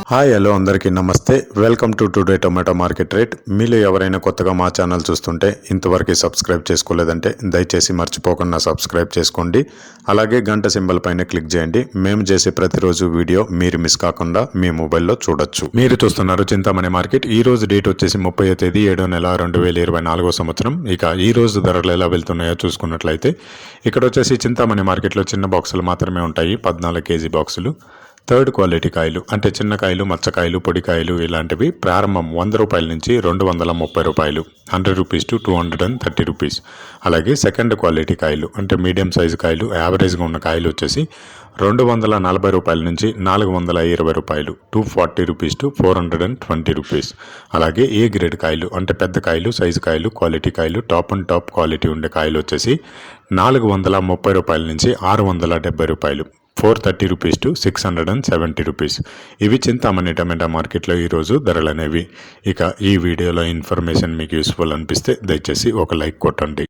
Hi hello అందరికీ నమస్తే. Welcome to today tomato market rate. మీలో ఎవరైనా కొత్తగా మా ఛానల్ చూస్తుంటే ఇంతవరకు సబ్స్క్రైబ్ చేసుకోలేదంటే దయచేసి మర్చిపోకుండా సబ్స్క్రైబ్ చేసుకోండి. అలాగే గంట సింబల్ పైన క్లిక్ చేయండి. మేము చేసే ప్రతిరోజు వీడియో మీరు మిస్ కాకుండా మీ మొబైల్లో చూడొచ్చు. మీరు చూస్తున్నారు చింతామణి మార్కెట్. ఈ రోజు డేట్ వచ్చేసి 30వ తేదీ 7వ నెల 2024 సంవత్సరం. ఇక ఈ రోజు ధరలు ఎలా వెళ్తున్నాయో చూసుకున్నట్లయితే ఇక్కడ వచ్చేసి చింతామణి మార్కెట్లో చిన్న బాక్సులు మాత్రమే ఉంటాయి. 14 కేజీ బాక్సులు. థర్డ్ క్వాలిటీ కాయలు అంటే చిన్న కాయలు, మచ్చకాయలు, పొడికాయలు ఇలాంటివి ప్రారంభం 100 రూపాయల నుంచి 230 రూపాయలు, 100 రూపీస్ టు 230 రూపీస్. అలాగే సెకండ్ క్వాలిటీ కాయలు అంటే మీడియం సైజు కాయలు, యావరేజ్గా ఉన్న కాయలు వచ్చేసి 240 రూపాయల నుంచి 420 రూపాయలు, 240 రూపీస్ టు 420 రూపీస్. అలాగే ఏ గ్రేడ్ కాయలు అంటే పెద్ద కాయలు, సైజు కాయలు, క్వాలిటీ కాయలు, టాప్ అండ్ టాప్ క్వాలిటీ ఉండే కాయలు వచ్చేసి 430 రూపాయల నుంచి 670 రూపాయలు, 430 రూపీస్ టు 670 రూపీస్. ఇవి చింతామణి టమాటా మార్కెట్లో ఈరోజు ధరలు అనేవి. ఇక ఈ వీడియోలో ఇన్ఫర్మేషన్ మీకు యూస్ఫుల్ అనిపిస్తే దయచేసి ఒక లైక్ కొట్టండి.